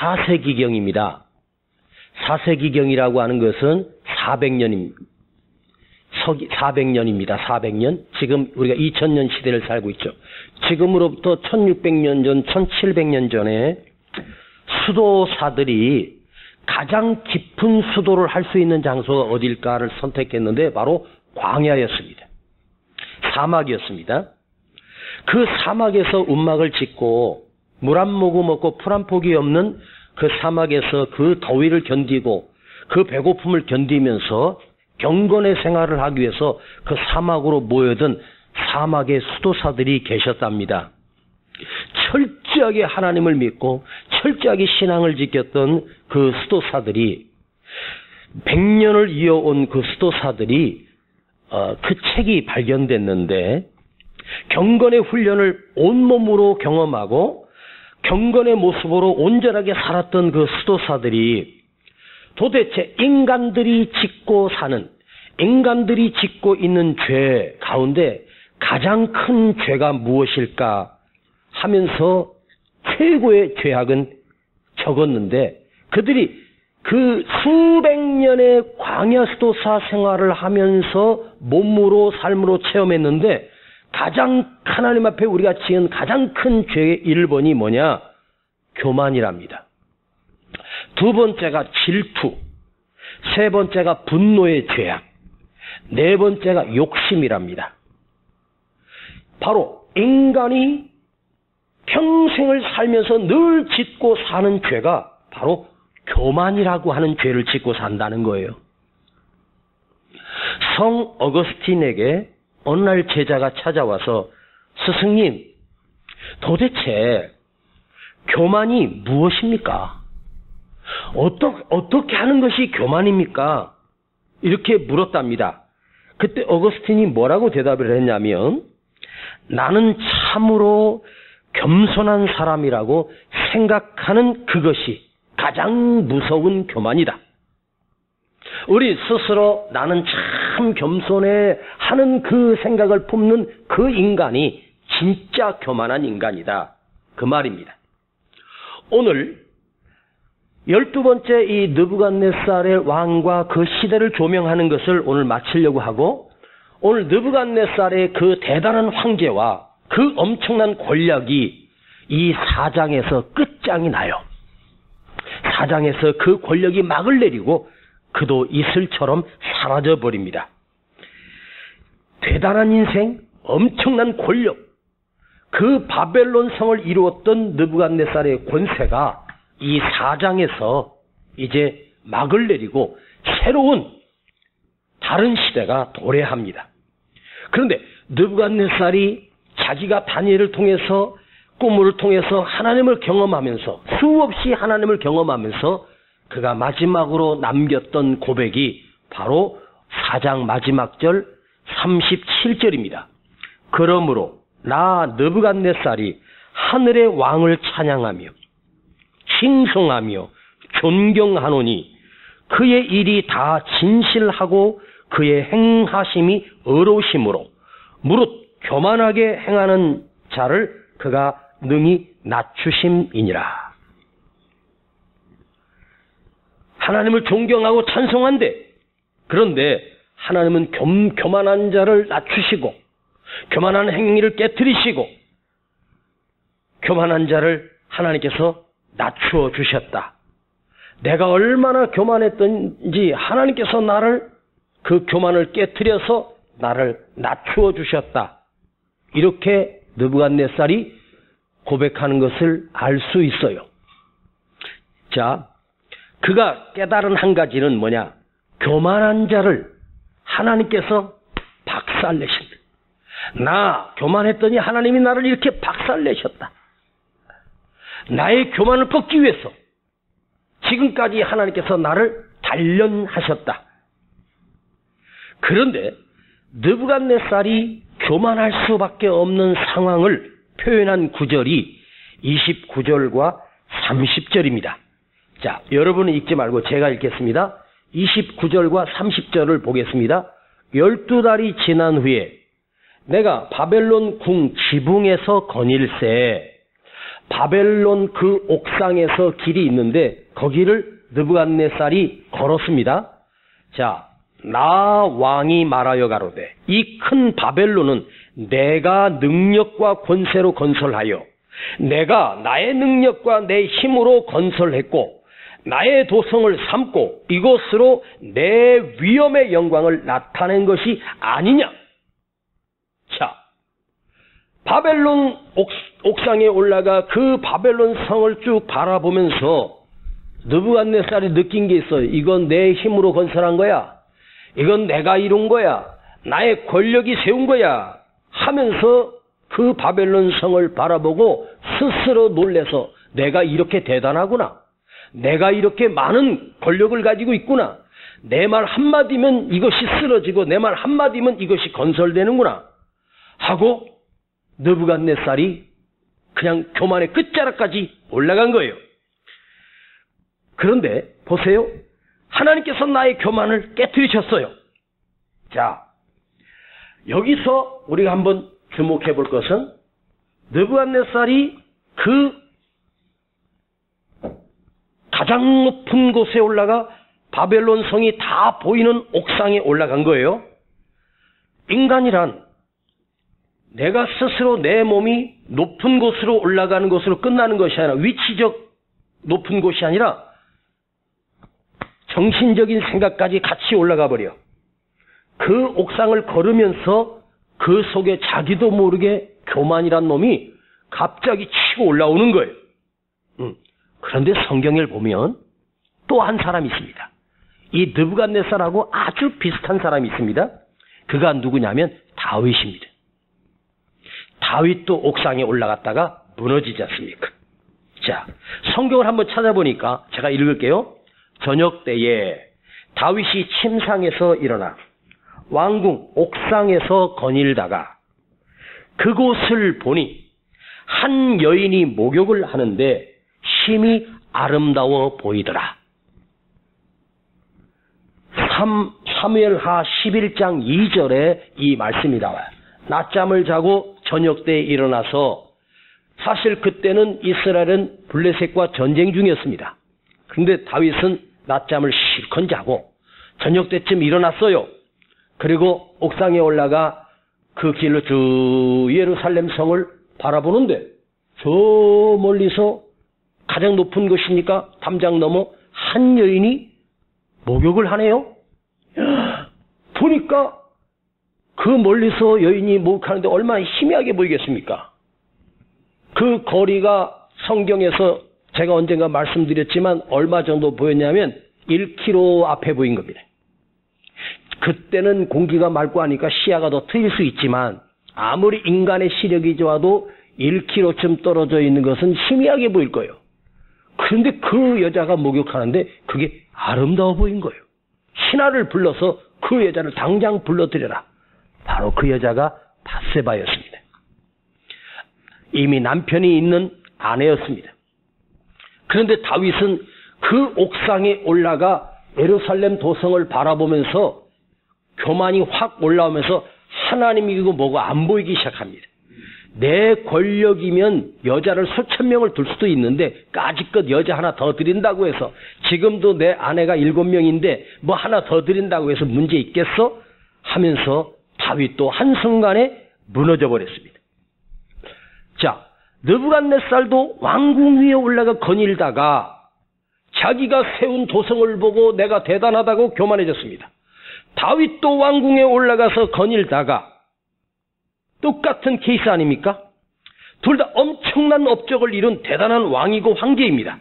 4세기경입니다. 4세기경이라고 하는 것은 400년입니다. 400년. 지금 우리가 2000년 시대를 살고 있죠. 지금으로부터 1600년 전, 1700년 전에 수도사들이 가장 깊은 수도를 할 수 있는 장소가 어딜까를 선택했는데 바로 광야였습니다. 사막이었습니다. 그 사막에서 움막을 짓고 물 한 모금 먹고 풀 한 폭이 없는 그 사막에서 그 더위를 견디고 그 배고픔을 견디면서 경건의 생활을 하기 위해서 그 사막으로 모여든 사막의 수도사들이 계셨답니다. 철저하게 하나님을 믿고 철저하게 신앙을 지켰던 그 수도사들이 100년을 이어온 그 수도사들이 그 책이 발견됐는데 경건의 훈련을 온몸으로 경험하고 경건의 모습으로 온전하게 살았던 그 수도사들이 도대체 인간들이 짓고 있는 죄 가운데 가장 큰 죄가 무엇일까 하면서 최고의 죄악은 적었는데 그들이 그 수백 년의 광야 수도사 생활을 하면서 몸으로 삶으로 체험했는데 가장 하나님 앞에 우리가 지은 가장 큰 죄의 1번이 뭐냐? 교만이랍니다. 두 번째가 질투, 세 번째가 분노의 죄악, 네 번째가 욕심이랍니다. 바로 인간이 평생을 살면서 늘 짓고 사는 죄가 바로 교만이라고 하는 죄를 짓고 산다는 거예요. 성 어거스틴에게 어느 날 제자가 찾아와서 스승님, 도대체 교만이 무엇입니까? 어떻게 하는 것이 교만입니까? 이렇게 물었답니다. 그때 어거스틴이 뭐라고 대답을 했냐면 나는 참으로 겸손한 사람이라고 생각하는 그것이 가장 무서운 교만이다. 우리 스스로 나는 참 겸손해 하는 그 생각을 품는 그 인간이 진짜 교만한 인간이다. 그 말입니다. 오늘 12번째 이 느부갓네살의 왕과 그 시대를 조명하는 것을 오늘 마치려고 하고 오늘 느부갓네살의 그 대단한 황제와 그 엄청난 권력이 이 4장에서 끝장이 나요. 4장에서 그 권력이 막을 내리고 그도 이슬처럼 사라져버립니다. 대단한 인생, 엄청난 권력, 그 바벨론 성을 이루었던 느부갓네살의 권세가 이 4장에서 이제 막을 내리고 새로운 다른 시대가 도래합니다. 그런데 느부갓네살이 자기가 다니엘을 통해서 꿈을 통해서 하나님을 경험하면서 수없이 하나님을 경험하면서 그가 마지막으로 남겼던 고백이 바로 4장 마지막 절 37절입니다. 그러므로 나 느부갓네살이 하늘의 왕을 찬양하며 칭송하며 존경하노니 그의 일이 다 진실하고 그의 행하심이 의로우심으로 무릇 교만하게 행하는 자를 그가 능히 낮추심이니라. 하나님을 존경하고 찬송한대. 그런데 하나님은 교만한 자를 낮추시고 교만한 행위를 깨트리시고 교만한 자를 하나님께서 낮추어 주셨다. 내가 얼마나 교만했던지 하나님께서 나를 그 교만을 깨트려서 나를 낮추어 주셨다. 이렇게 느부갓네살이 고백하는 것을 알 수 있어요. 자, 그가 깨달은 한 가지는 뭐냐? 교만한 자를 하나님께서 박살내신다. 나 교만했더니 하나님이 나를 이렇게 박살내셨다. 나의 교만을 꺾기 위해서 지금까지 하나님께서 나를 단련하셨다. 그런데 느부갓네살이 교만할 수밖에 없는 상황을 표현한 구절이 29절과 30절입니다. 자, 여러분은 읽지 말고 제가 읽겠습니다. 29절과 30절을 보겠습니다. 12달이 지난 후에 내가 바벨론 궁 지붕에서 거닐새 바벨론 그 옥상에서 길이 있는데 거기를 느부갓네살이 걸었습니다. 자, 나 왕이 말하여 가로되 이 큰 바벨론은 내가 능력과 권세로 건설하여 내가 나의 능력과 내 힘으로 건설했고 나의 도성을 삼고 이것으로 내 위엄의 영광을 나타낸 것이 아니냐. 자, 바벨론 옥상에 올라가 그 바벨론 성을 쭉 바라보면서 느부갓네살이 느낀 게 있어요. 이건 내 힘으로 건설한 거야. 이건 내가 이룬 거야. 나의 권력이 세운 거야. 하면서 그 바벨론 성을 바라보고 스스로 놀래서 내가 이렇게 대단하구나. 내가 이렇게 많은 권력을 가지고 있구나. 내 말 한마디면 이것이 쓰러지고 내 말 한마디면 이것이 건설되는구나. 하고 느부갓네살이 그냥 교만의 끝자락까지 올라간 거예요. 그런데 보세요. 하나님께서 나의 교만을 깨뜨리셨어요. 자, 여기서 우리가 한번 주목해 볼 것은 느부갓네살이 그 가장 높은 곳에 올라가 바벨론 성이 다 보이는 옥상에 올라간 거예요. 인간이란 내가 스스로 내 몸이 높은 곳으로 올라가는 것으로 끝나는 것이 아니라 위치적 높은 곳이 아니라 정신적인 생각까지 같이 올라가 버려. 그 옥상을 걸으면서 그 속에 자기도 모르게 교만이란 놈이 갑자기 치고 올라오는 거예요. 그런데 성경을 보면 또 한 사람이 있습니다. 이 느부갓네살하고 아주 비슷한 사람이 있습니다. 그가 누구냐면 다윗입니다. 다윗도 옥상에 올라갔다가 무너지지 않습니까? 자, 성경을 한번 찾아보니까 제가 읽을게요. 저녁 때에 다윗이 침상에서 일어나 왕궁 옥상에서 거닐다가 그곳을 보니 한 여인이 목욕을 하는데 심히 아름다워 보이더라. 사무엘하 11장 2절에 이 말씀이 나와요. 낮잠을 자고 저녁 때에 일어나서 사실 그때는 이스라엘은 블레셋과 전쟁 중이었습니다. 그런데 다윗은 낮잠을 실컷 자고 저녁 때쯤 일어났어요. 그리고 옥상에 올라가 그 길로 쭉 예루살렘 성을 바라보는데 저 멀리서 가장 높은 곳이니까 담장 넘어 한 여인이 목욕을 하네요. 보니까 그 멀리서 여인이 목욕하는데 얼마나 희미하게 보이겠습니까? 그 거리가 성경에서 제가 언젠가 말씀드렸지만 얼마 정도 보였냐면 1km 앞에 보인 겁니다. 그때는 공기가 맑고 하니까 시야가 더 트일 수 있지만 아무리 인간의 시력이 좋아도 1km쯤 떨어져 있는 것은 희미하게 보일 거예요. 그런데 그 여자가 목욕하는데 그게 아름다워 보인 거예요. 신하를 불러서 그 여자를 당장 불러들여라. 바로 그 여자가 밧세바였습니다. 이미 남편이 있는 아내였습니다. 그런데 다윗은 그 옥상에 올라가 예루살렘 도성을 바라보면서 교만이 확 올라오면서 하나님이고 뭐고 안 보이기 시작합니다. 내 권력이면 여자를 수천 명을 둘 수도 있는데 까짓것 여자 하나 더 드린다고 해서 지금도 내 아내가 7명인데 뭐 하나 더 드린다고 해서 문제 있겠어? 하면서 다윗도 한순간에 무너져 버렸습니다. 자, 느부갓네살도 왕궁 위에 올라가 거닐다가 자기가 세운 도성을 보고 내가 대단하다고 교만해졌습니다. 다윗도 왕궁에 올라가서 거닐다가 똑같은 케이스 아닙니까? 둘 다 엄청난 업적을 이룬 대단한 왕이고 황제입니다.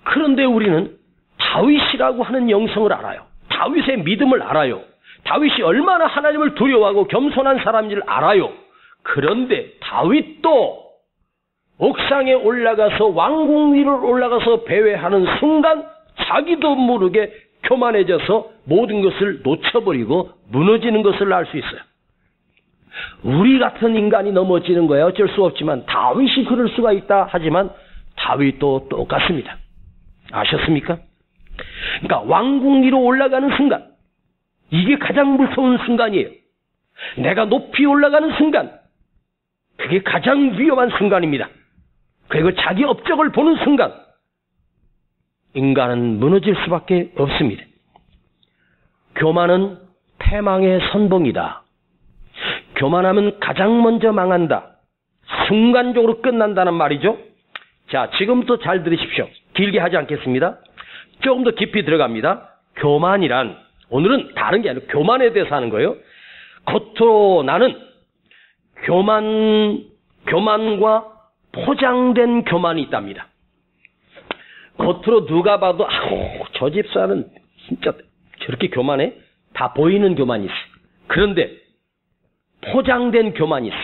그런데 우리는 다윗이라고 하는 영성을 알아요. 다윗의 믿음을 알아요. 다윗이 얼마나 하나님을 두려워하고 겸손한 사람인지를 알아요. 그런데 다윗도 옥상에 올라가서 왕궁 위를 올라가서 배회하는 순간 자기도 모르게 교만해져서 모든 것을 놓쳐버리고 무너지는 것을 알 수 있어요. 우리 같은 인간이 넘어지는 거야 어쩔 수 없지만 다윗이 그럴 수가 있다 하지만 다윗도 똑같습니다. 아셨습니까? 그러니까 왕궁 위로 올라가는 순간 이게 가장 무서운 순간이에요. 내가 높이 올라가는 순간 그게 가장 위험한 순간입니다. 그리고 자기 업적을 보는 순간 인간은 무너질 수밖에 없습니다. 교만은 패망의 선봉이다. 교만하면 가장 먼저 망한다. 순간적으로 끝난다는 말이죠. 자, 지금부터 잘 들으십시오. 길게 하지 않겠습니다. 조금 더 깊이 들어갑니다. 교만이란, 오늘은 다른 게 아니라 교만에 대해서 하는 거예요. 겉으로 나는 교만과 포장된 교만이 있답니다. 겉으로 누가 봐도 저 집사는 진짜 저렇게 교만해? 다 보이는 교만이 있어. 그런데 포장된 교만이 있어.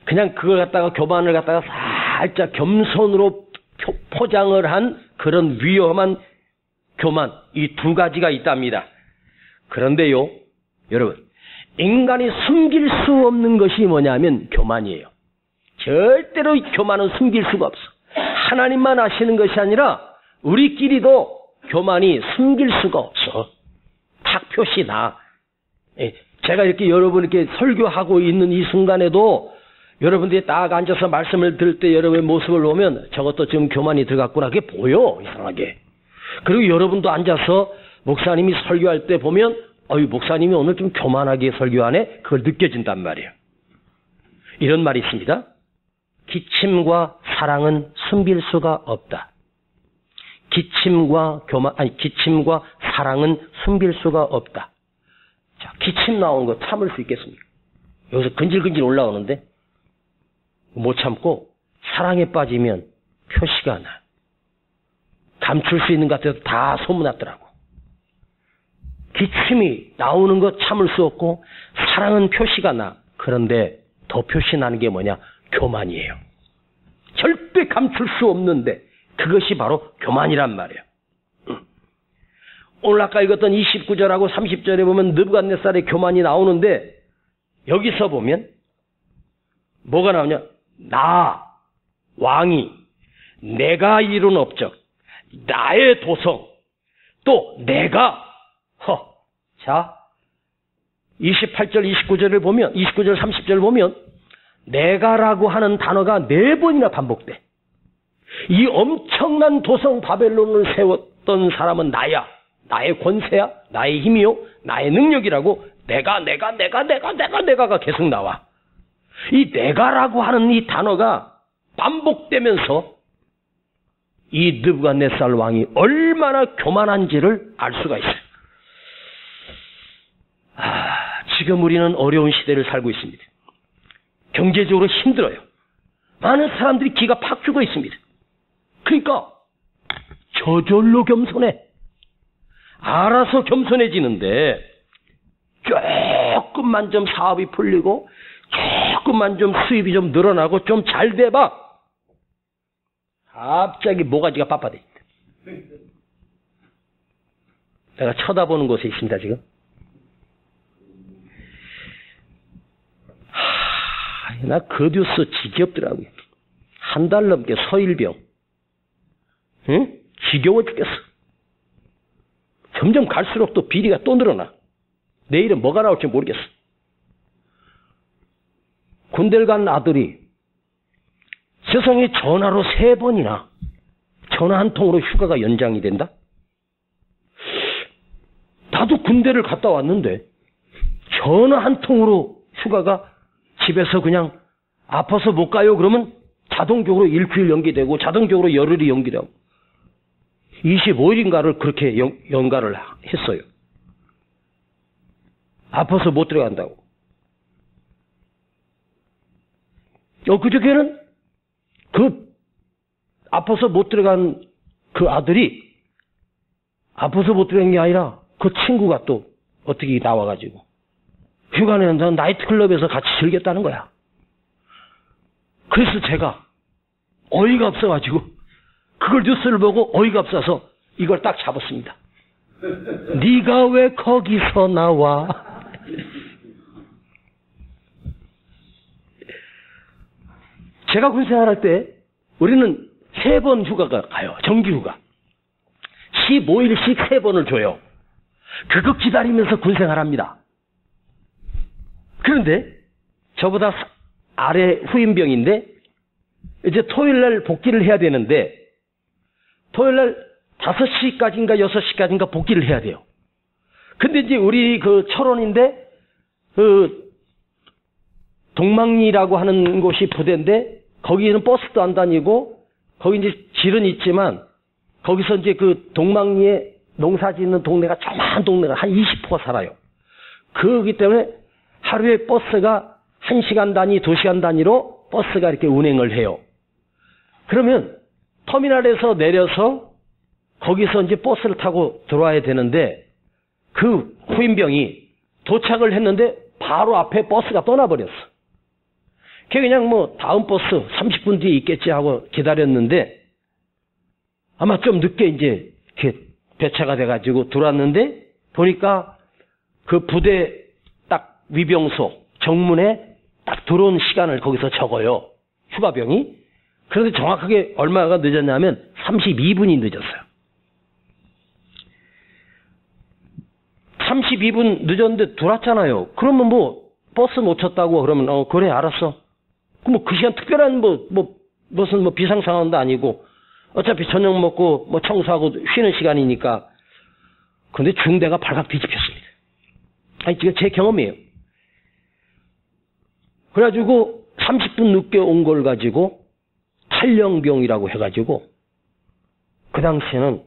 그냥 그걸 갖다가 교만을 갖다가 살짝 겸손으로 포장을 한 그런 위험한 교만, 이 두 가지가 있답니다. 그런데요, 여러분, 인간이 숨길 수 없는 것이 뭐냐면 교만이에요. 절대로 교만은 숨길 수가 없어. 하나님만 아시는 것이 아니라 우리끼리도 교만이 숨길 수가 없어. 탁 표시나. 제가 이렇게 여러분께 설교하고 있는 이 순간에도 여러분들이 딱 앉아서 말씀을 들을 때 여러분의 모습을 보면 저것도 지금 교만이 들어갔구나. 그게 보여, 이상하게. 그리고 여러분도 앉아서 목사님이 설교할 때 보면 목사님이 오늘 좀 교만하게 설교하네? 그걸 느껴진단 말이에요. 이런 말이 있습니다. 기침과 사랑은 숨길 수가 없다. 기침과 사랑은 숨길 수가 없다. 자, 기침 나오는 거 참을 수 있겠습니까? 여기서 근질근질 올라오는데 못 참고 사랑에 빠지면 표시가 나. 감출 수 있는 것 같아서 다 소문났더라고. 기침이 나오는 거 참을 수 없고 사랑은 표시가 나. 그런데 더 표시 나는 게 뭐냐? 교만이에요. 절대 감출 수 없는데 그것이 바로 교만이란 말이에요. 오늘 아까 읽었던 29절하고 30절에 보면 느부갓네살의 교만이 나오는데 여기서 보면 뭐가 나오냐? 나, 왕이, 내가 이룬 업적, 나의 도성, 또 내가, 자, 28절, 29절을 보면, 29절, 30절 보면 내가라고 하는 단어가 4번이나 반복돼. 이 엄청난 도성 바벨론을 세웠던 사람은 나야. 나의 권세야. 나의 힘이요. 나의 능력이라고 내가가 계속 나와. 이 내가라고 하는 이 단어가 반복되면서 이 느부갓네살 왕이 얼마나 교만한지를 알 수가 있어요. 지금 우리는 어려운 시대를 살고 있습니다. 경제적으로 힘들어요. 많은 사람들이 기가 팍 죽어 있습니다. 그러니까 저절로 겸손해. 알아서 겸손해지는데 조금만 좀 사업이 풀리고 조금만 좀 수입이 좀 늘어나고 좀 잘 돼봐. 갑자기 모가지가 빳빳해. 내가 쳐다보는 곳에 있습니다, 지금. 나 그 뉴스 지겹더라고요. 한 달 넘게 서일병. 응? 지겨워 죽겠어. 점점 갈수록 또 비리가 또 늘어나. 내일은 뭐가 나올지 모르겠어. 군대를 간 아들이 세상에 전화로 3번이나 전화 한 통으로 휴가가 연장이 된다? 나도 군대를 갔다 왔는데 전화 한 통으로 휴가가 집에서 그냥 아파서 못 가요 그러면 자동적으로 일주일 연기되고 자동적으로 열흘이 연기되고 25일인가를 그렇게 연가를 했어요. 아파서 못 들어간다고. 그저께는 그 아파서 못 들어간 그 아들이 아파서 못 들어간 게 아니라 그 친구가 또 어떻게 나와가지고 휴가 내는 나이트클럽에서 같이 즐겼다는 거야. 그래서 제가 어이가 없어가지고 그걸 뉴스를 보고 어이가 없어서 이걸 딱 잡았습니다. 네가 왜 거기서 나와? 제가 군생활할 때 우리는 3번 휴가가 가요. 정기휴가. 15일씩 3번을 줘요. 그거 기다리면서 군생활합니다. 그런데 저보다 아래 후임병인데 이제 토요일 날 복귀를 해야 되는데, 토요일 날 5시까지인가 6시까지인가 복귀를 해야 돼요. 근데 이제 우리 그 철원인데, 그 동망리라고 하는 곳이 부대인데, 거기는 버스도 안 다니고, 거기 이제 길은 있지만, 거기서 이제 그 동망리에 농사 짓는 동네가 조그마한 동네가 한 20호가 살아요. 그렇기 때문에 하루에 버스가 1시간 단위, 2시간 단위로 버스가 이렇게 운행을 해요. 그러면 터미널에서 내려서 거기서 이제 버스를 타고 들어와야 되는데 그 후임병이 도착을 했는데 바로 앞에 버스가 떠나버렸어. 그냥 뭐 다음 버스 30분 뒤에 있겠지 하고 기다렸는데 아마 좀 늦게 이제 이렇게 배차가 돼가지고 들어왔는데 보니까 그 부대 딱 위병소 정문에 딱 들어온 시간을 거기서 적어요. 휴가병이. 그런데 정확하게 얼마가 늦었냐면 32분이 늦었어요. 32분 늦었는데 들어왔잖아요. 그러면 뭐 버스 놓쳤다고 그러면 그래 알았어. 그럼 그 시간 특별한 무슨 비상 상황도 아니고 어차피 저녁 먹고 뭐 청소하고 쉬는 시간이니까. 그런데 중대가 발칵 뒤집혔습니다. 아니 지금 제 경험이에요. 그래가지고 30분 늦게 온 걸 가지고 탈영병이라고 해가지고 그 당시에는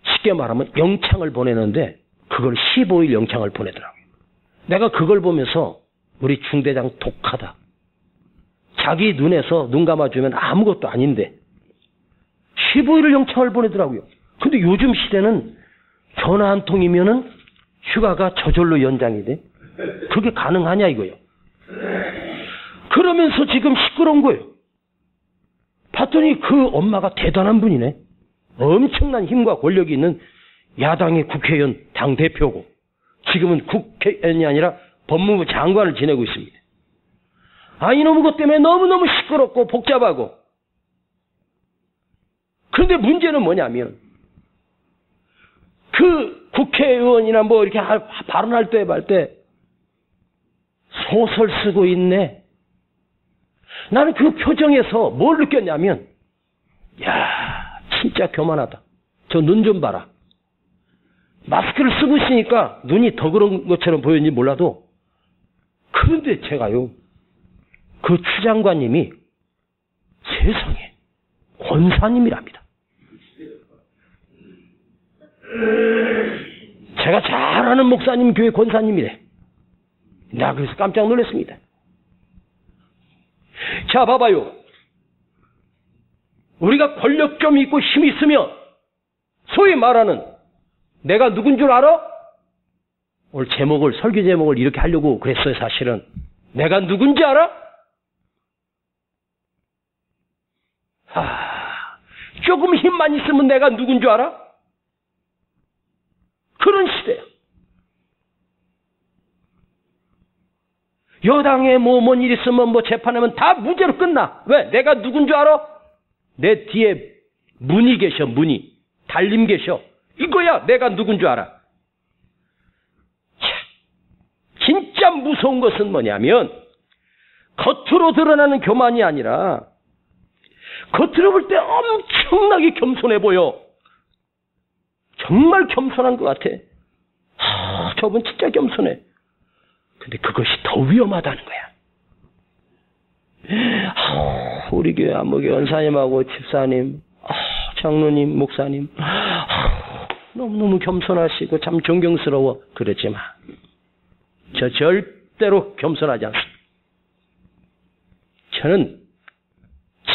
쉽게 말하면 영창을 보내는데 그걸 15일 영창을 보내더라고요. 내가 그걸 보면서 우리 중대장 독하다. 자기 눈에서 눈 감아주면 아무것도 아닌데 15일을 영창을 보내더라고요. 근데 요즘 시대는 전화 한 통이면은 휴가가 저절로 연장이 돼. 그게 가능하냐 이거예요. 그러면서 지금 시끄러운 거예요. 봤더니 그 엄마가 대단한 분이네. 엄청난 힘과 권력이 있는 야당의 국회의원 당대표고 지금은 국회의원이 아니라 법무부 장관을 지내고 있습니다. 아, 이놈의 것 때문에 너무너무 시끄럽고 복잡하고. 그런데 문제는 뭐냐면 그 국회의원이나 뭐 이렇게 발언할 때 말 때 소설 쓰고 있네. 나는 그 표정에서 뭘 느꼈냐면 야, 진짜 교만하다. 저 눈 좀 봐라. 마스크를 쓰고 있으니까 눈이 더 그런 것처럼 보였는지 몰라도 그런데 제가요 그 추장관님이 세상에 권사님이랍니다. 제가 잘 아는 목사님 교회 권사님이래. 나 그래서 깜짝 놀랐습니다. 자, 봐봐요. 우리가 권력 좀 있고 힘이 있으면 소위 말하는 내가 누군 줄 알아? 오늘 설교 제목을 이렇게 하려고 그랬어요, 사실은. 내가 누군지 알아? 조금 힘만 있으면 내가 누군 줄 알아? 그런 시대야. 여당에 뭔 일 있으면 뭐 재판하면 다 무죄로 끝나. 왜? 내가 누군 줄 알아? 내 뒤에 문이 계셔, 문이. 달림 계셔. 이거야, 내가 누군 줄 알아. 자, 진짜 무서운 것은 뭐냐면, 겉으로 드러나는 교만이 아니라, 겉으로 볼 때 엄청나게 겸손해 보여. 정말 겸손한 것 같아. 저분 진짜 겸손해. 근데 그것이 더 위험하다는 거야. 우리 교회 안목의 원사님하고 집사님, 장로님, 목사님, 너무너무 겸손하시고 참 존경스러워. 그러지 마. 저 절대로 겸손하지 않습니다. 저는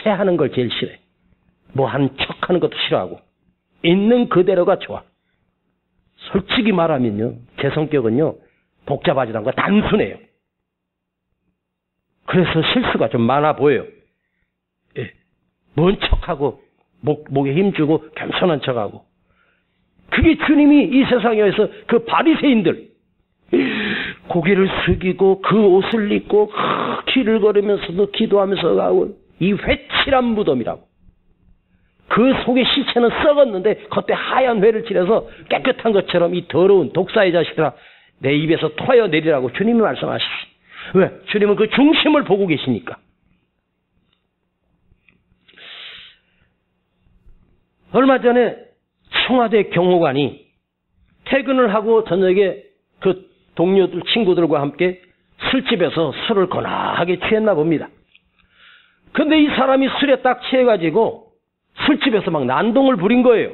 체하는 걸 제일 싫어해. 뭐 하는 척하는 것도 싫어하고 있는 그대로가 좋아. 솔직히 말하면요, 제 성격은요 복잡하지도 않고 단순해요. 그래서 실수가 좀 많아 보여요. 예. 먼 척하고 목에 힘주고 겸손한 척하고. 그게 주님이 이 세상에서 그 바리새인들 고개를 숙이고 그 옷을 입고 길을 걸으면서도 기도하면서 가고 이 회칠한 무덤이라고. 그 속에 시체는 썩었는데 겉에 하얀 회를 칠해서 깨끗한 것처럼 이 더러운 독사의 자식들아 내 입에서 토하여 내리라고 주님이 말씀하시지. 왜? 주님은 그 중심을 보고 계시니까. 얼마 전에 청와대 경호관이 퇴근을 하고 저녁에 그 동료들, 친구들과 함께 술집에서 술을 거나하게 취했나 봅니다. 근데 이 사람이 술에 딱 취해가지고 술집에서 막 난동을 부린 거예요.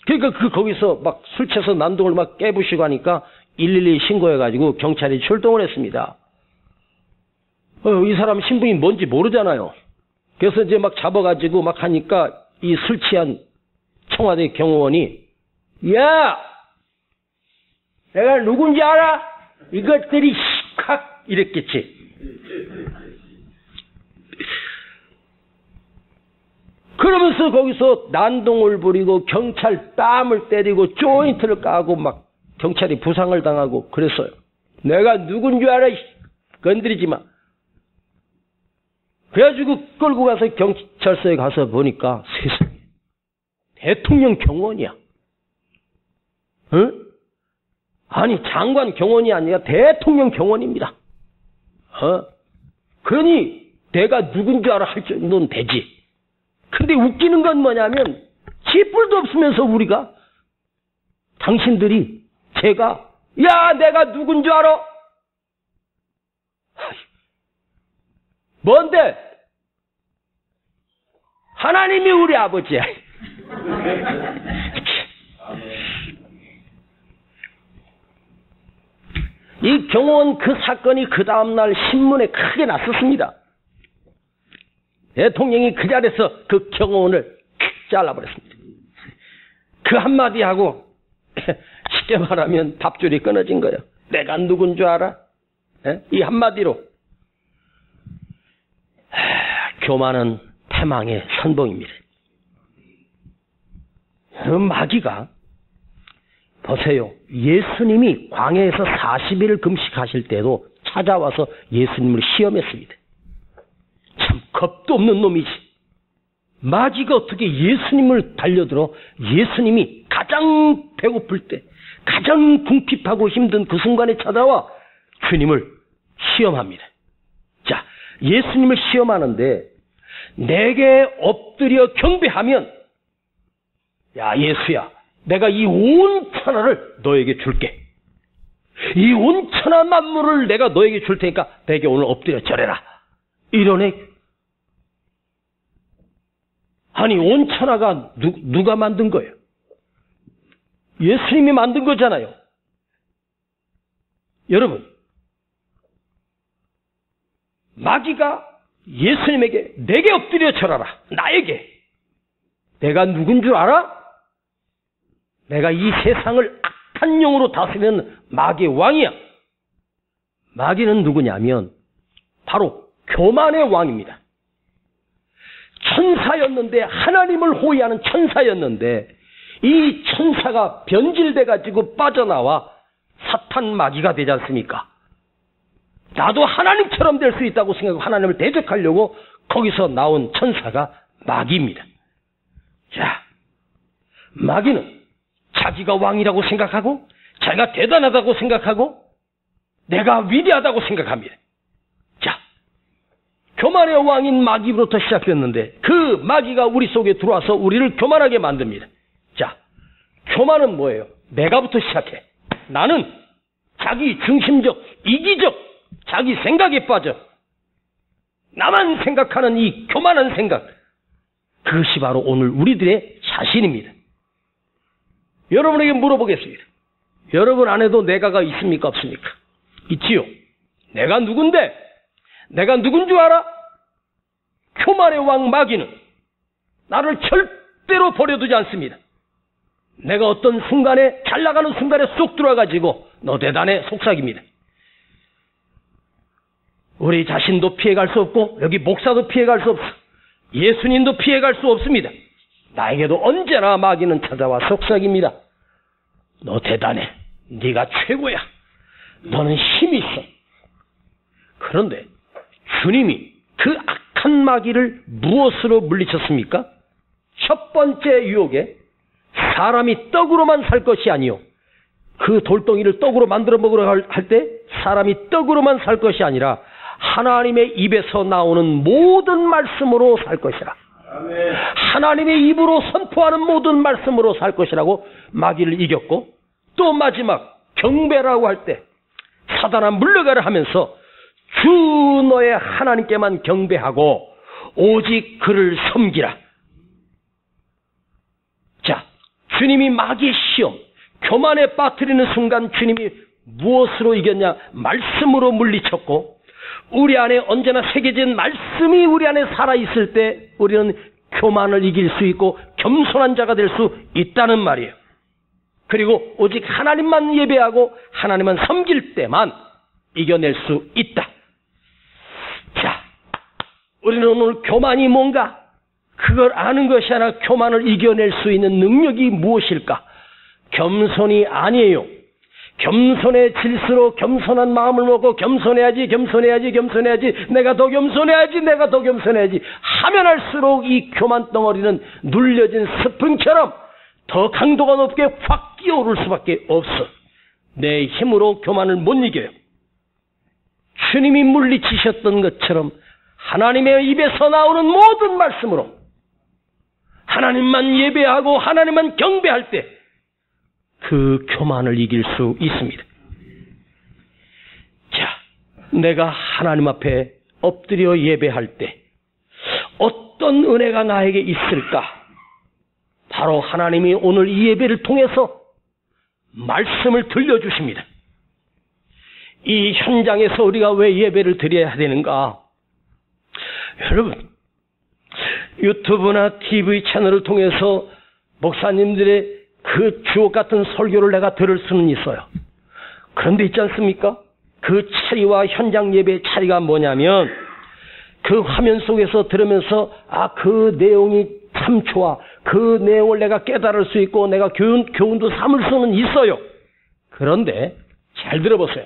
그러니까 거기서 막 술 취해서 난동을 막 깨부시고 하니까 112 신고해가지고 경찰이 출동을 했습니다. 이 사람 신분이 뭔지 모르잖아요. 그래서 이제 막 잡아가지고 막 하니까 이 술 취한 청와대 경호원이, 야! 내가 누군지 알아? 이것들이 시칵 이랬겠지. 그러면서 거기서 난동을 부리고 경찰 뺨을 때리고 조인트를 까고 막 경찰이 부상을 당하고 그랬어요. 내가 누군지 알아? 건드리지 마. 그래가지고 끌고 가서 경찰서에 가서 보니까 세상에 대통령 경호원이야. 응? 아니 장관 경호원이 아니라 대통령 경호원입니다. 그러니 내가 누군지 알아 할 정도는 되지. 근데 웃기는 건 뭐냐면 쥐뿔도 없으면서 우리가 당신들이 제가 야 내가 누군지 알아? 뭔데? 하나님이 우리 아버지야. 이 경호원 그 사건이 그 다음날 신문에 크게 났었습니다. 대통령이 그 자리에서 그 경호원을 잘라버렸습니다. 그 한마디 하고 쉽게 말하면 밥줄이 끊어진 거예요. 내가 누군 줄 알아? 이 한마디로. 교만은 패망의 선봉입니다. 마귀가 보세요. 예수님이 광야에서 40일 금식하실 때도 찾아와서 예수님을 시험했습니다. 참 겁도 없는 놈이지. 마귀가 어떻게 예수님을 달려들어 예수님이 가장 배고플 때 가장 궁핍하고 힘든 그 순간에 찾아와 주님을 시험합니다. 자, 예수님을 시험하는데 내게 엎드려 경배하면 야 예수야 내가 이 온 천하를 너에게 줄게. 이 온 천하 만물을 내가 너에게 줄 테니까 내게 오늘 엎드려 절해라. 이러네. 아니 온 천하가 누가 만든 거예요? 예수님이 만든 거잖아요. 여러분 마귀가 예수님에게 내게 엎드려 절하라. 나에게. 내가 누군 줄 알아? 내가 이 세상을 악한 영으로 다스리는 마귀의 왕이야. 마귀는 누구냐면 바로 교만의 왕입니다. 천사였는데 하나님을 호위하는 천사였는데 이 천사가 변질돼가지고 빠져나와 사탄 마귀가 되지 않습니까? 나도 하나님처럼 될 수 있다고 생각하고 하나님을 대적하려고 거기서 나온 천사가 마귀입니다. 자, 마귀는 자기가 왕이라고 생각하고 자기가 대단하다고 생각하고 내가 위대하다고 생각합니다. 자, 교만의 왕인 마귀로부터 시작됐는데 그 마귀가 우리 속에 들어와서 우리를 교만하게 만듭니다. 자, 교만은 뭐예요? 내가부터 시작해. 나는 자기 중심적, 이기적, 자기 생각에 빠져. 나만 생각하는 이 교만한 생각. 그것이 바로 오늘 우리들의 자신입니다. 여러분에게 물어보겠습니다. 여러분 안에도 내가가 있습니까? 없습니까? 있지요. 내가 누군데? 내가 누군 줄 알아? 교만의 왕 마귀는 나를 절대로 버려두지 않습니다. 내가 어떤 순간에 잘 나가는 순간에 쏙 들어와가지고 너 대단해 속삭입니다. 우리 자신도 피해갈 수 없고 여기 목사도 피해갈 수 없어. 예수님도 피해갈 수 없습니다. 나에게도 언제나 마귀는 찾아와 속삭입니다. 너 대단해. 네가 최고야. 너는 힘이 있어. 그런데 주님이 그 악한 마귀를 무엇으로 물리쳤습니까? 첫 번째 유혹에 사람이 떡으로만 살 것이 아니요. 그 돌덩이를 떡으로 만들어 먹으러 할 때 사람이 떡으로만 살 것이 아니라 하나님의 입에서 나오는 모든 말씀으로 살 것이라. 하나님의 입으로 선포하는 모든 말씀으로 살 것이라고 마귀를 이겼고, 또 마지막 경배라고 할 때 사단아 물러가라 하면서 주 너의 하나님께만 경배하고 오직 그를 섬기라. 자, 주님이 마귀의 시험, 교만에 빠뜨리는 순간 주님이 무엇으로 이겼냐? 말씀으로 물리쳤고, 우리 안에 언제나 새겨진 말씀이 우리 안에 살아있을 때 우리는 교만을 이길 수 있고 겸손한 자가 될 수 있다는 말이에요. 그리고 오직 하나님만 예배하고 하나님만 섬길 때만 이겨낼 수 있다. 자, 우리는 오늘 교만이 뭔가, 그걸 아는 것이 아니라 교만을 이겨낼 수 있는 능력이 무엇일까? 겸손이 아니에요. 겸손해질수록 겸손한 마음을 먹고 겸손해야지 내가 더 겸손해야지 하면 할수록 이 교만 덩어리는 눌려진 스프링처럼 더 강도가 높게 확 끼어오를 수밖에 없어. 내 힘으로 교만을 못 이겨요. 주님이 물리치셨던 것처럼 하나님의 입에서 나오는 모든 말씀으로 하나님만 예배하고 하나님만 경배할 때 그 교만을 이길 수 있습니다. 자, 내가 하나님 앞에 엎드려 예배할 때 어떤 은혜가 나에게 있을까? 바로 하나님이 오늘 이 예배를 통해서 말씀을 들려주십니다. 이 현장에서 우리가 왜 예배를 드려야 되는가? 여러분, 유튜브나 TV 채널을 통해서 목사님들의 그 주옥 같은 설교를 내가 들을 수는 있어요. 그런데 있지 않습니까? 그 차이와 현장 예배의 차이가 뭐냐면, 그 화면 속에서 들으면서 그 내용이 참 좋아, 그 내용을 내가 깨달을 수 있고 내가 교훈도 삼을 수는 있어요. 그런데 잘 들어보세요.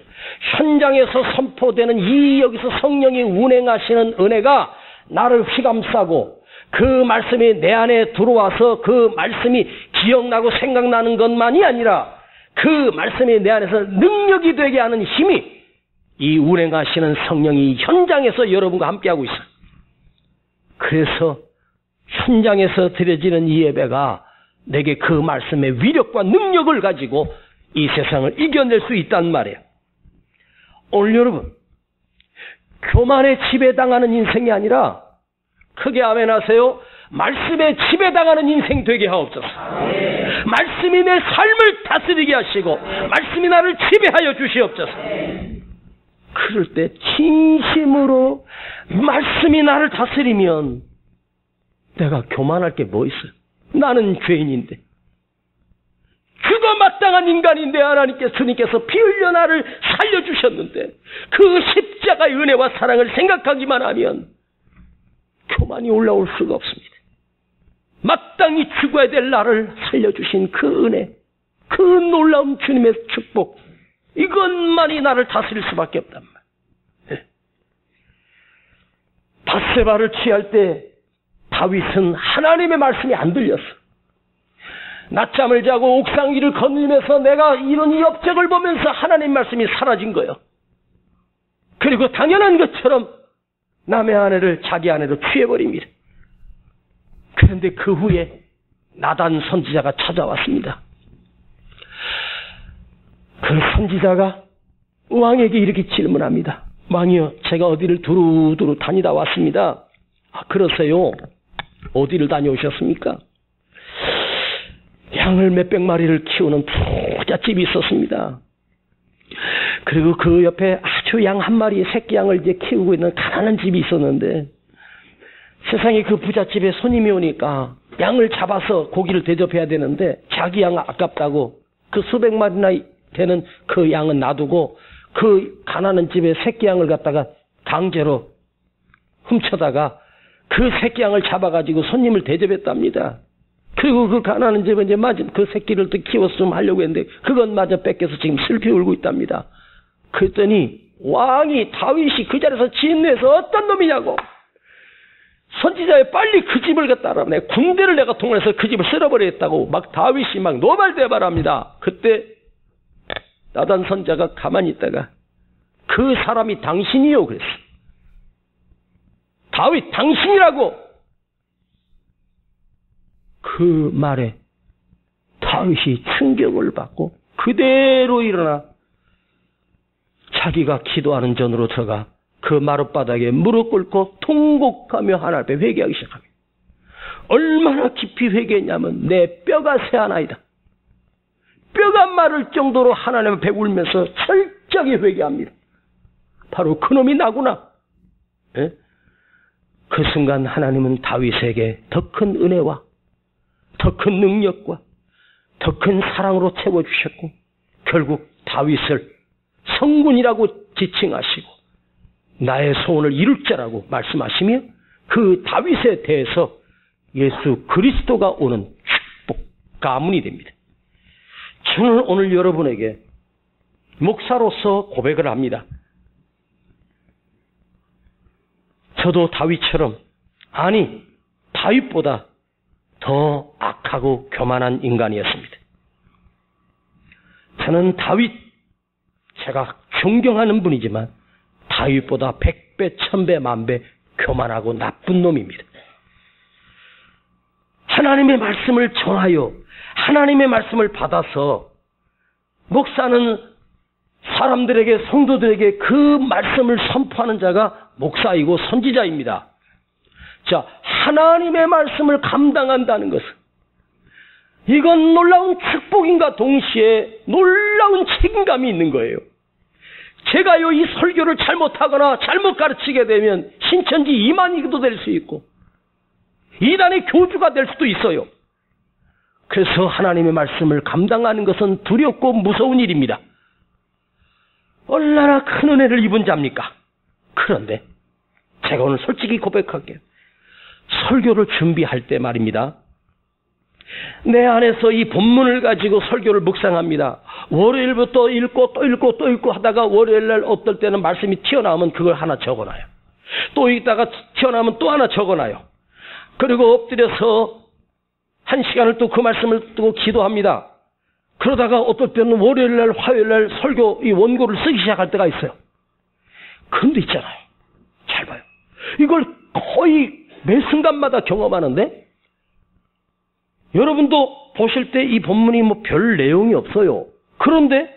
현장에서 선포되는 이 여기서 성령이 운행하시는 은혜가 나를 휘감싸고 그 말씀이 내 안에 들어와서 그 말씀이 기억나고 생각나는 것만이 아니라 그 말씀이 내 안에서 능력이 되게 하는 힘이, 이 운행하시는 성령이 현장에서 여러분과 함께하고 있어요. 그래서 현장에서 드려지는 이 예배가 내게 그 말씀의 위력과 능력을 가지고 이 세상을 이겨낼 수 있단 말이에요. 오늘 여러분, 교만에 지배당하는 인생이 아니라, 크게 아멘 하세요. 말씀에 지배당하는 인생 되게 하옵소서. 말씀이 내 삶을 다스리게 하시고 말씀이 나를 지배하여 주시옵소서. 그럴 때 진심으로 말씀이 나를 다스리면 내가 교만할 게 뭐 있어요? 나는 죄인인데, 그거 마땅한 인간인데 하나님께서, 주님께서 피 흘려 나를 살려주셨는데 그 십자가의 은혜와 사랑을 생각하기만 하면 교만이 올라올 수가 없습니다. 마땅히 죽어야 될 나를 살려주신 그 은혜, 그 놀라운 주님의 축복, 이것만이 나를 다스릴 수밖에 없단 말이에요. 밧세바를 취할 때 다윗은 하나님의 말씀이 안 들렸어. 낮잠을 자고 옥상 위를 거닐면서 내가 이런 이 업적을 보면서 하나님 말씀이 사라진 거예요. 그리고 당연한 것처럼 남의 아내를 자기 아내로 취해버립니다. 그런데 그 후에 나단 선지자가 찾아왔습니다. 그 선지자가 왕에게 이렇게 질문합니다. 왕이여, 제가 어디를 두루두루 다니다 왔습니다. 그러세요? 어디를 다녀오셨습니까? 양을 몇백 마리를 키우는 부잣집이 있었습니다. 그리고 그 옆에 아주 양 한 마리, 새끼 양을 이제 키우고 있는 가난한 집이 있었는데, 세상에 그 부잣집에 손님이 오니까 양을 잡아서 고기를 대접해야 되는데 자기 양 아깝다고 그 수백 마리나 되는 그 양은 놔두고 그 가난한 집에 새끼 양을 갖다가 강제로 훔쳐다가 그 새끼 양을 잡아가지고 손님을 대접했답니다. 그리고 그 가난한 집은 이제 마침 그 새끼를 또 키워서 좀 하려고 했는데 그것마저 뺏겨서 지금 슬피 울고 있답니다. 그랬더니 왕이, 다윗이 그 자리에서 진노해서 어떤 놈이냐고, 선지자에 빨리 그 집을 갖다 알아내, 군대를 내가 동원해서 그 집을 쓸어버리겠다고 막 다윗이 막 노발대발합니다. 그때 나단 선지자가 가만히 있다가 그 사람이 당신이요 그랬어. 다윗 당신이라고. 그 말에 다윗이 충격을 받고 그대로 일어나 자기가 기도하는 전으로 들어가 그 마룻바닥에 무릎 꿇고 통곡하며 하나님 앞에 회개하기 시작합니다. 얼마나 깊이 회개했냐면 내 뼈가 새하나이다. 뼈가 마를 정도로 하나님 앞에 울면서 철저하게 회개합니다. 바로 그놈이 나구나. 예? 그 순간 하나님은 다윗에게 더 큰 은혜와 더 큰 능력과 더 큰 사랑으로 채워주셨고 결국 다윗을 성군이라고 지칭하시고 나의 소원을 이룰 자라고 말씀하시며 그 다윗에 대해서 예수 그리스도가 오는 축복 가문이 됩니다. 저는 오늘 여러분에게 목사로서 고백을 합니다. 저도 다윗처럼 아니 다윗보다 더 악하고 교만한 인간이었습니다. 저는 다윗 제가 존경하는 분이지만 다윗보다 100배, 1000배, 1000배 교만하고 나쁜 놈입니다. 하나님의 말씀을 전하여 하나님의 말씀을 받아서 목사는 사람들에게 성도들에게 그 말씀을 선포하는 자가 목사이고 선지자입니다. 자, 하나님의 말씀을 감당한다는 것은 이건 놀라운 축복인가 동시에 놀라운 책임감이 있는 거예요. 제가요 이 설교를 잘못하거나 잘못 가르치게 되면 신천지 이만희도 될 수 있고 이단의 교주가 될 수도 있어요. 그래서 하나님의 말씀을 감당하는 것은 두렵고 무서운 일입니다. 얼마나 큰 은혜를 입은 자입니까? 그런데 제가 오늘 솔직히 고백할게요. 설교를 준비할 때 말입니다. 내 안에서 이 본문을 가지고 설교를 묵상합니다. 월요일부터 읽고 또 읽고 또 읽고 하다가 월요일날 어떨 때는 말씀이 튀어나오면 그걸 하나 적어놔요. 또 읽다가 튀어나오면 또 하나 적어놔요. 그리고 엎드려서 한 시간을 또 그 말씀을 두고 기도합니다. 그러다가 어떨 때는 월요일날 화요일날 설교 이 원고를 쓰기 시작할 때가 있어요. 그런데 있잖아요. 잘 봐요. 이걸 거의 매 순간마다 경험하는데 여러분도 보실 때 이 본문이 뭐 별 내용이 없어요. 그런데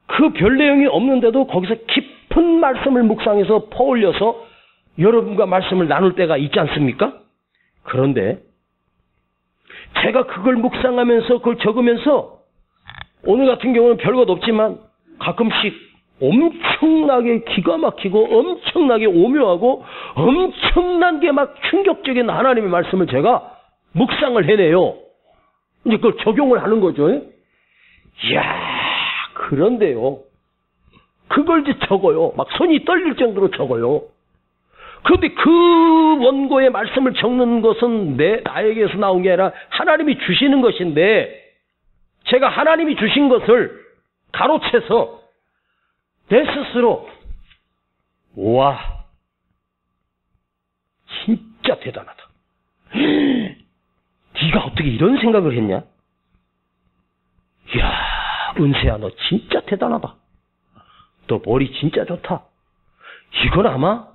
그 별 내용이 없는데도 거기서 깊은 말씀을 묵상해서 퍼올려서 여러분과 말씀을 나눌 때가 있지 않습니까? 그런데 제가 그걸 묵상하면서 그걸 적으면서 오늘 같은 경우는 별것 없지만 가끔씩 엄청나게 기가 막히고 엄청나게 오묘하고 엄청난 게 막 충격적인 하나님의 말씀을 제가 묵상을 해내요. 이제 그걸 적용을 하는 거죠. 이야, 그런데요. 그걸 이제 적어요. 막 손이 떨릴 정도로 적어요. 그런데 그 원고의 말씀을 적는 것은 나에게서 나온 게 아니라 하나님이 주시는 것인데 제가 하나님이 주신 것을 가로채서 내 스스로 와 진짜 대단하다. 네가 어떻게 이런 생각을 했냐? 이야 은세야 너 진짜 대단하다. 너 머리 진짜 좋다. 이건 아마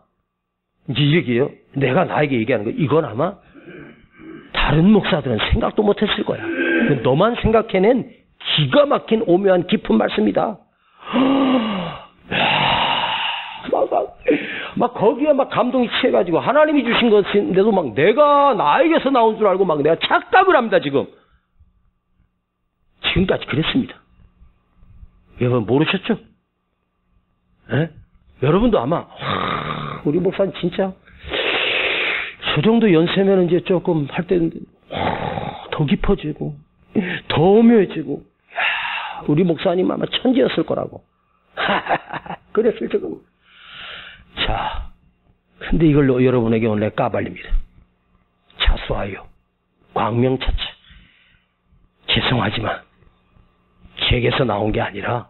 이제 이 얘기예요. 내가 나에게 얘기하는 거 이건 아마 다른 목사들은 생각도 못했을 거야. 너만 생각해낸 기가 막힌 오묘한 깊은 말씀이다. 막 거기에 막 감동이 취해가지고 하나님이 주신 것인데도 막 내가 나에게서 나온 줄 알고 막 내가 착각을 합니다. 지금까지 그랬습니다. 여러분 모르셨죠? 에? 여러분도 아마 우리 목사님 진짜 저 정도 연세면 이제 조금 할 때는 더 깊어지고 더 오묘해지고 우리 목사님 아마 천지였을 거라고 그랬을 적은. 자, 근데 이걸 여러분에게 오늘 까발립니다. 자수하여 광명차차. 죄송하지만 제게서 나온 게 아니라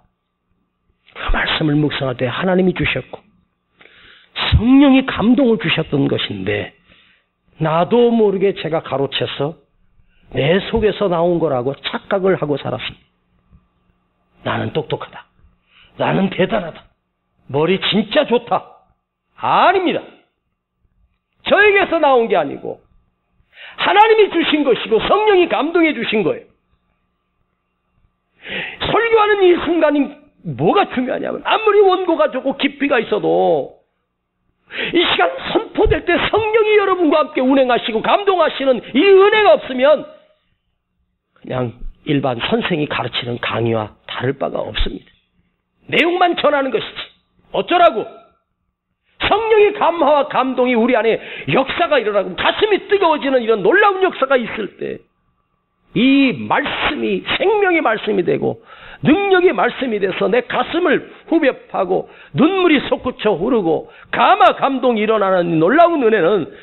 그 말씀을 묵상할 때 하나님이 주셨고 성령이 감동을 주셨던 것인데 나도 모르게 제가 가로채서 내 속에서 나온 거라고 착각을 하고 살았습니다. 나는 똑똑하다. 나는 대단하다. 머리 진짜 좋다. 아닙니다. 저에게서 나온 게 아니고 하나님이 주신 것이고 성령이 감동해 주신 거예요. 설교하는 이 순간이 뭐가 중요하냐면 아무리 원고가 좋고 깊이가 있어도 이 시간 선포될 때 성령이 여러분과 함께 운행하시고 감동하시는 이 은혜가 없으면 그냥 일반 선생이 가르치는 강의와 다를 바가 없습니다. 내용만 전하는 것이지 어쩌라고 성령의 감화와 감동이 우리 안에 역사가 일어나고 가슴이 뜨거워지는 이런 놀라운 역사가 있을 때 이 말씀이 생명의 말씀이 되고 능력의 말씀이 돼서 내 가슴을 후벼파고 눈물이 솟구쳐 흐르고 감화 감동이 일어나는 놀라운 은혜는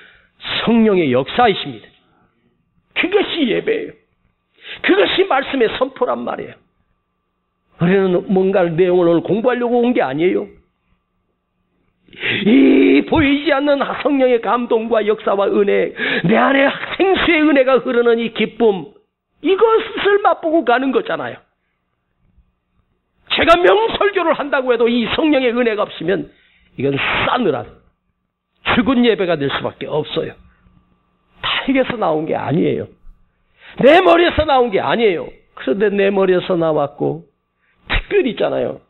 성령의 역사이십니다. 그것이 예배예요. 그것이 말씀의 선포란 말이에요. 우리는 뭔가 내용을 오늘 공부하려고 온 게 아니에요. 이 보이지 않는 성령의 감동과 역사와 은혜, 내 안에 생수의 은혜가 흐르는 이 기쁨, 이것을 맛보고 가는 거잖아요. 제가 명설교를 한다고 해도 이 성령의 은혜가 없으면 이건 싸늘한 죽은 예배가 될 수밖에 없어요. 타액에서 나온 게 아니에요. 내 머리에서 나온 게 아니에요. 그런데 내 머리에서 나왔고 특별히 있잖아요.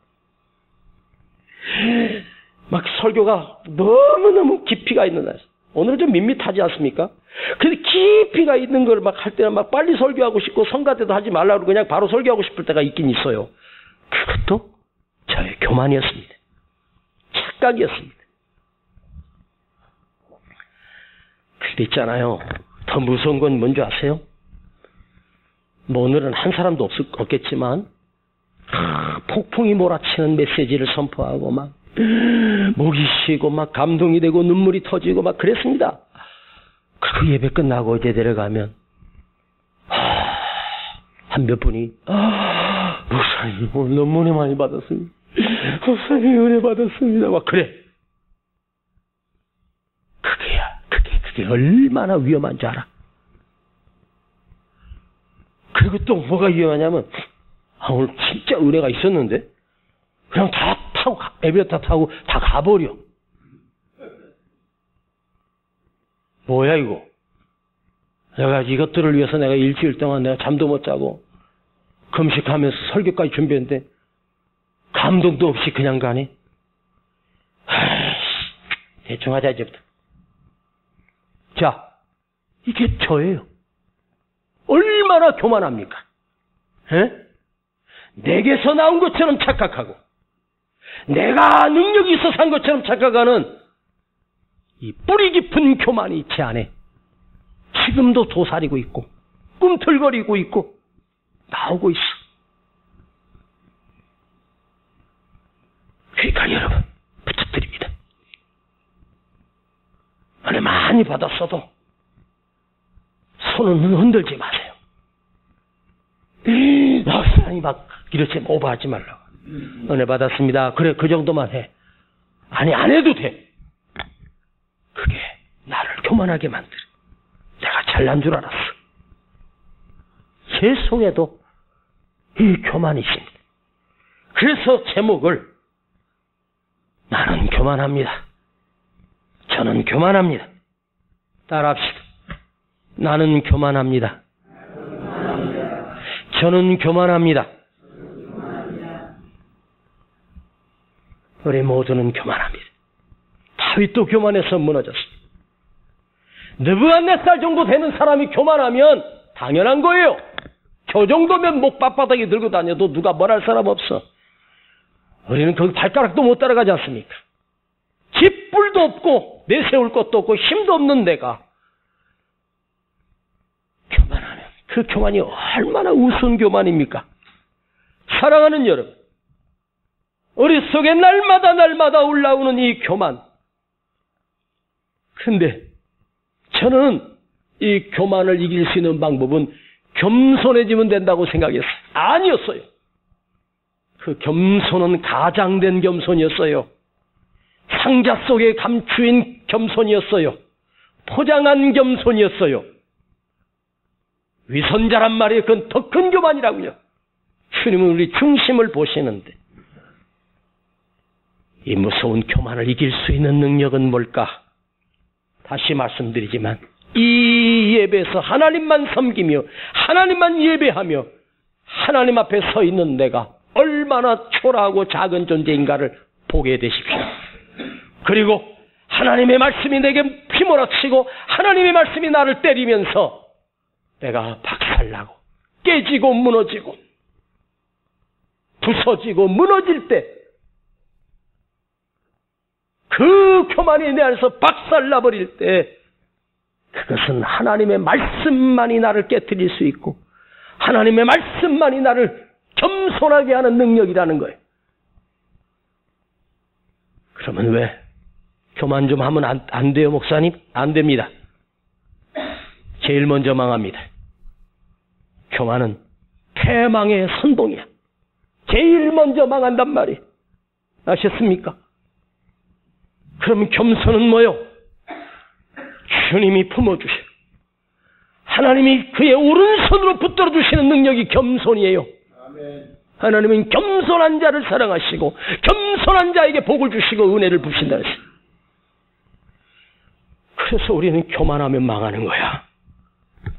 막 설교가 너무너무 깊이가 있는 날. 오늘은 좀 밋밋하지 않습니까? 근데 깊이가 있는 걸 막 할 때는 막 빨리 설교하고 싶고 성가대도 하지 말라고 그냥 바로 설교하고 싶을 때가 있긴 있어요. 그것도 저의 교만이었습니다. 착각이었습니다. 근데 있잖아요. 더 무서운 건 뭔지 아세요? 뭐 오늘은 한 사람도 없겠지만 폭풍이 몰아치는 메시지를 선포하고 막 목이 쉬고 막 감동이 되고 눈물이 터지고 막 그랬습니다. 그 예배 끝나고 이제 내려가면 한 몇 분이 목사님 오늘 너무 은혜 많이 받았습니다. 목사님 은혜 받았습니다. 막 그래. 그게 얼마나 위험한 줄 알아. 그리고 또 뭐가 위험하냐면 오늘 진짜 은혜가 있었는데 그냥 다 타고 에베레스트 타고 다 가버려. 뭐야 이거. 내가 이것들을 위해서 내가 일주일 동안 내가 잠도 못 자고 금식하면서 설교까지 준비했는데 감동도 없이 그냥 가네. 대충 하자 이제부터. 자, 이게 저예요. 얼마나 교만합니까? 에? 내게서 나온 것처럼 착각하고 내가 능력이 있어서 한 것처럼 착각하는 이 뿌리 깊은 교만이 제 안에 지금도 도사리고 있고 꿈틀거리고 있고 나오고 있어. 그러니까 여러분 부탁드립니다. 은혜 많이 받았어도 손은 흔들지 마세요. 사람이 막 이렇게 오버하지 말라고. 은혜 받았습니다. 그래 그 정도만 해. 아니 안 해도 돼. 그게 나를 교만하게 만들어. 내가 잘난 줄 알았어. 제 속에도 이 교만이 있습니다. 그래서 제목을 나는 교만합니다. 저는 교만합니다. 따라합시다. 나는 교만합니다. 저는 교만합니다. 우리 모두는 교만합니다. 다윗도 교만해서 무너졌습니다. 느부갓네살 정도 되는 사람이 교만하면 당연한 거예요. 저 정도면 목 빳빳하게 들고 다녀도 누가 뭘 할 사람 없어. 우리는 그 발가락도 못 따라가지 않습니까? 깃불도 없고 내세울 것도 없고 힘도 없는 내가 교만하면 그 교만이 얼마나 우스운 교만입니까? 사랑하는 여러분, 우리 속에 날마다 올라오는 이 교만. 근데 저는 이 교만을 이길 수 있는 방법은 겸손해지면 된다고 생각했어요. 아니었어요. 그 겸손은 가장된 겸손이었어요. 상자 속에 감추인 겸손이었어요. 포장한 겸손이었어요. 위선자란 말이 그건 더 큰 교만이라고요. 주님은 우리 중심을 보시는데 이 무서운 교만을 이길 수 있는 능력은 뭘까? 다시 말씀드리지만 이 예배에서 하나님만 섬기며 하나님만 예배하며 하나님 앞에 서 있는 내가 얼마나 초라하고 작은 존재인가를 보게 되십시오. 그리고 하나님의 말씀이 내게 휘몰아치고 하나님의 말씀이 나를 때리면서 내가 박살나고 깨지고 무너지고 부서지고 무너질 때 그 교만이 내 안에서 박살나버릴 때 그것은 하나님의 말씀만이 나를 깨뜨릴 수 있고 하나님의 말씀만이 나를 겸손하게 하는 능력이라는 거예요. 그러면 왜 교만 좀 하면 안 돼요, 목사님? 안 됩니다. 제일 먼저 망합니다. 교만은 패망의 선봉이야. 제일 먼저 망한단 말이에요. 아셨습니까? 그럼 겸손은 뭐요? 주님이 품어주셔. 하나님이 그의 오른손으로 붙들어 주시는 능력이 겸손이에요. 하나님은 겸손한 자를 사랑하시고 겸손한 자에게 복을 주시고 은혜를 부신다 했어요. 그래서 우리는 교만하면 망하는 거야.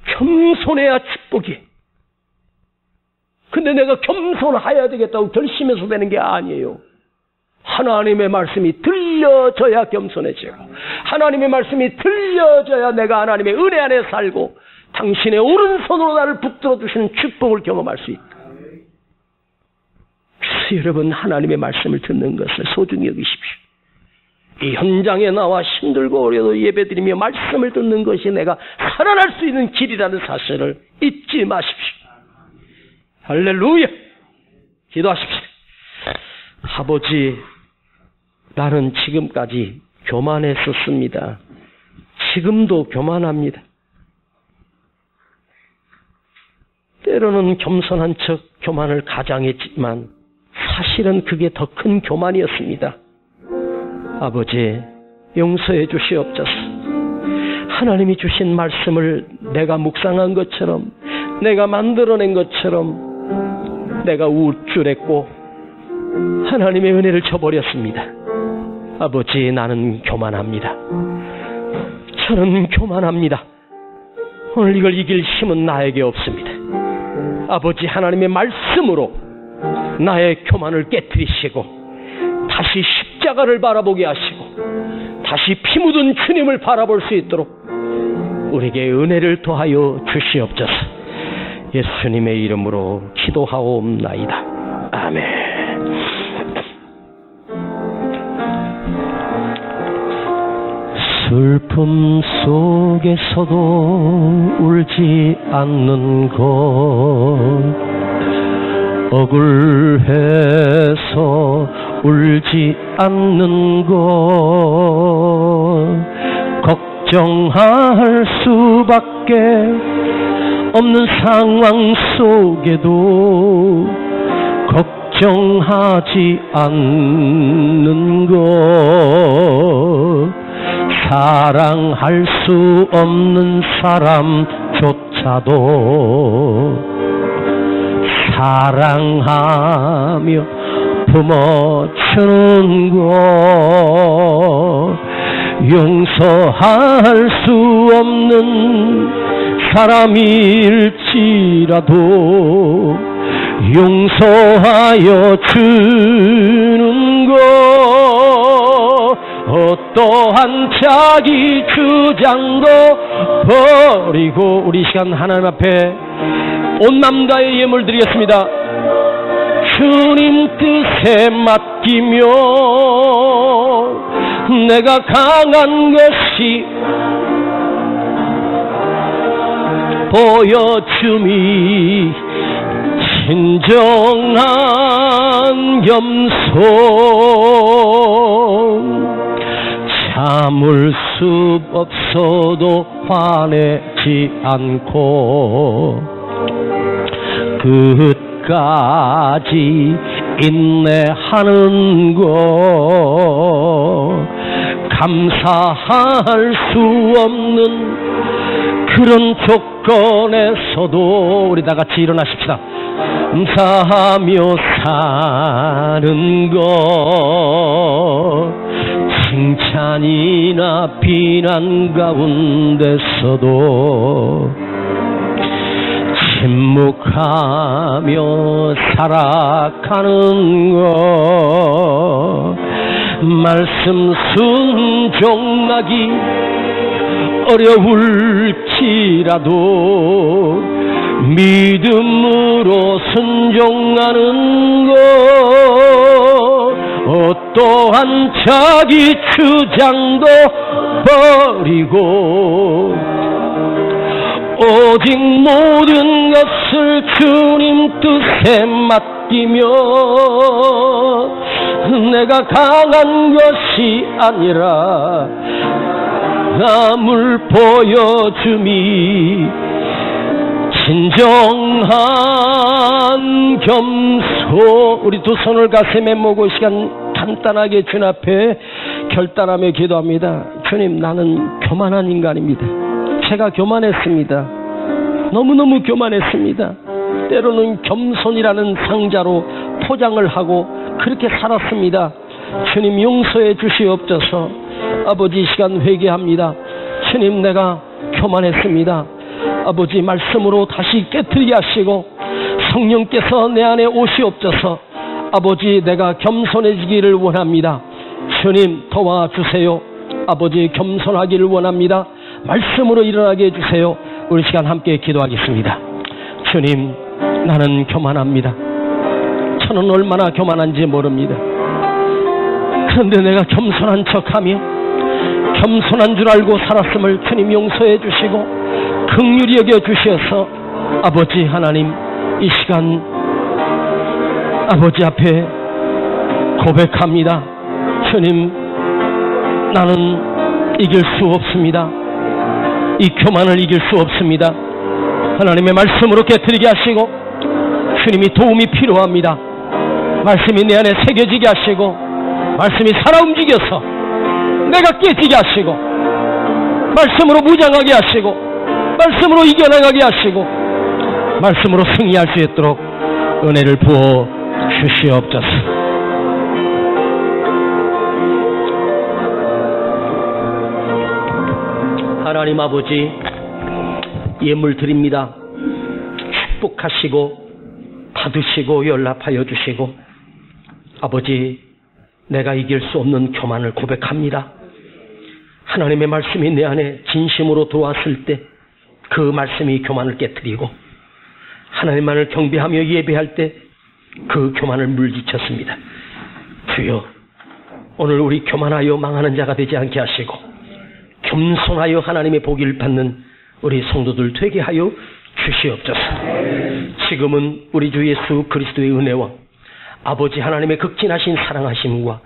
겸손해야 축복이. 근데 내가 겸손해야 되겠다고 결심해서 되는 게 아니에요. 하나님의 말씀이 들려져야 겸손해지고 하나님의 말씀이 들려져야 내가 하나님의 은혜 안에 살고 당신의 오른손으로 나를 붙들어 주시는 축복을 경험할 수 있다. 그래서 여러분 하나님의 말씀을 듣는 것을 소중히 여기십시오. 이 현장에 나와 힘들고 어려도 예배드리며 말씀을 듣는 것이 내가 살아날 수 있는 길이라는 사실을 잊지 마십시오. 할렐루야. 기도하십시오. 아버지, 나는 지금까지 교만했었습니다. 지금도 교만합니다. 때로는 겸손한 척 교만을 가장했지만 사실은 그게 더 큰 교만이었습니다. 아버지, 용서해 주시옵소서. 하나님이 주신 말씀을 내가 묵상한 것처럼 내가 만들어낸 것처럼 내가 우쭐했고 하나님의 은혜를 저버렸습니다. 아버지, 나는 교만합니다. 저는 교만합니다. 오늘 이걸 이길 힘은 나에게 없습니다. 아버지, 하나님의 말씀으로 나의 교만을 깨뜨리시고 다시 십자가를 바라보게 하시고 다시 피 묻은 주님을 바라볼 수 있도록 우리에게 은혜를 더하여 주시옵소서. 예수님의 이름으로 기도하옵나이다. 아멘. 슬픔 속에서도 울지 않는 것, 억울해서 울지 않는 것, 걱정할 수밖에 없는 상황 속에도 걱정하지 않는 것, 사랑할 수 없는 사람조차도 사랑하며 품어주는 것, 용서할 수 없는 사람일지라도 용서하여 주는 것, 어떠한 자기 주장도 버리고 우리 시간 하나님 앞에 온 마음다해 예물 드리겠습니다. 주님 뜻에 맡기며 내가 강한 것이 보여줌이 진정한 겸손, 참을 수 없어도 화내지 않고 끝까지 인내하는 것, 감사할 수 없는 그런 조건에서도 우리 다 같이 일어나십시다. 감사하며 사는 것, 칭찬이나 비난 가운데서도 침묵하며 살아가는 것, 말씀 순종하기 어려울지라도 믿음으로 순종하는 것, 어떠한 자기 주장도 버리고 오직 모든 것을 주님 뜻에 맡기며 내가 강한 것이 아니라 남을 보여줌이 진정한 겸손. 우리 두 손을 가슴에 모으고 시간 간단하게 주님 앞에 결단하며 기도합니다. 주님, 나는 교만한 인간입니다. 제가 교만했습니다. 너무너무 교만했습니다. 때로는 겸손이라는 상자로 포장을 하고 그렇게 살았습니다. 주님 용서해 주시옵소서. 아버지, 이 시간 회개합니다. 주님, 내가 교만했습니다. 아버지, 말씀으로 다시 깨트리게 하시고 성령께서 내 안에 오시옵소서. 아버지, 내가 겸손해지기를 원합니다. 주님 도와주세요. 아버지, 겸손하기를 원합니다. 말씀으로 일어나게 해주세요. 우리 시간 함께 기도하겠습니다. 주님, 나는 교만합니다. 저는 얼마나 교만한지 모릅니다. 그런데 내가 겸손한 척하며 겸손한 줄 알고 살았음을 주님 용서해 주시고 긍휼히 여겨 주셔서 아버지 하나님, 이 시간 아버지 앞에 고백합니다. 주님, 나는 이길 수 없습니다. 이 교만을 이길 수 없습니다. 하나님의 말씀으로 깨트리게 하시고 주님이 도움이 필요합니다. 말씀이 내 안에 새겨지게 하시고 말씀이 살아 움직여서 내가 깨지게 하시고 말씀으로 무장하게 하시고 말씀으로 이겨나가게 하시고 말씀으로 승리할 수 있도록 은혜를 부어 주시옵소서. 하나님 아버지, 예물 드립니다. 축복하시고 받으시고 연락하여 주시고 아버지, 내가 이길 수 없는 교만을 고백합니다. 하나님의 말씀이 내 안에 진심으로 들어왔을 때 그 말씀이 교만을 깨트리고 하나님만을 경배하며 예배할 때 그 교만을 물리쳤습니다. 주여, 오늘 우리 교만하여 망하는 자가 되지 않게 하시고 겸손하여 하나님의 복을 받는 우리 성도들 되게 하여 주시옵소서. 지금은 우리 주 예수 그리스도의 은혜와 아버지 하나님의 극진하신 사랑하심과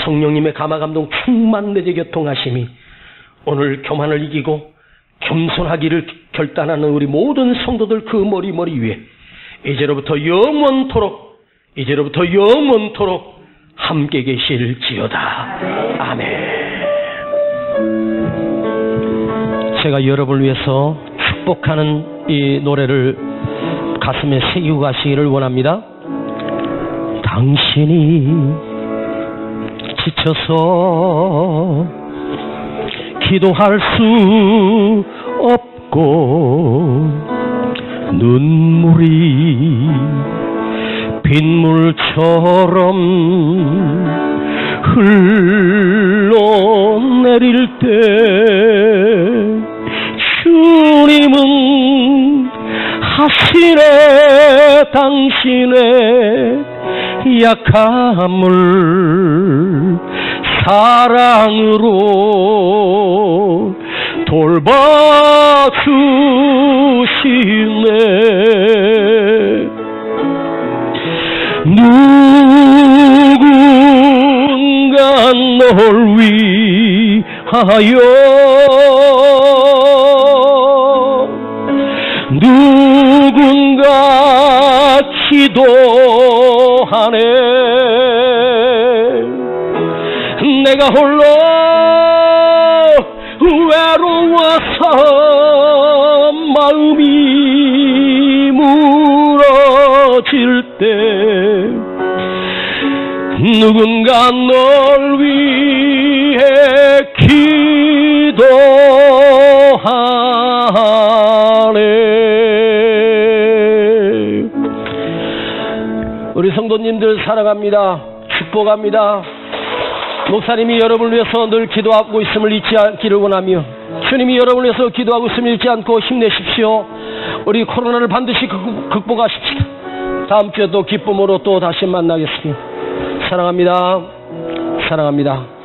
성령님의 감화감동 충만 내재 교통하심이 오늘 교만을 이기고 겸손하기를 결단하는 우리 모든 성도들 그 머리 위에 이제로부터 영원토록 함께 계실지어다. 아멘. 제가 여러분을 위해서 축복하는 이 노래를 가슴에 새기고 가시기를 원합니다. 당신이 지쳐서 기도할 수 없고 눈물이 빗물처럼 흘러내릴 때 주님은 하시네 당신의 약함을 사랑으로 돌봐주시네. 누군가 널 위하여 누군가 기도하네. 내가 홀로 외로워서 마음이 무너질 때 누군가 널 위해 우리 성도님들 사랑합니다. 축복합니다. 목사님이 여러분을 위해서 늘 기도하고 있음을 잊지 않기를 원하며 주님이 여러분을 위해서 기도하고 있음을 잊지 않고 힘내십시오. 우리 코로나를 반드시 극복하십시다. 다음 주에 또 기쁨으로 또 다시 만나겠습니다. 사랑합니다. 사랑합니다.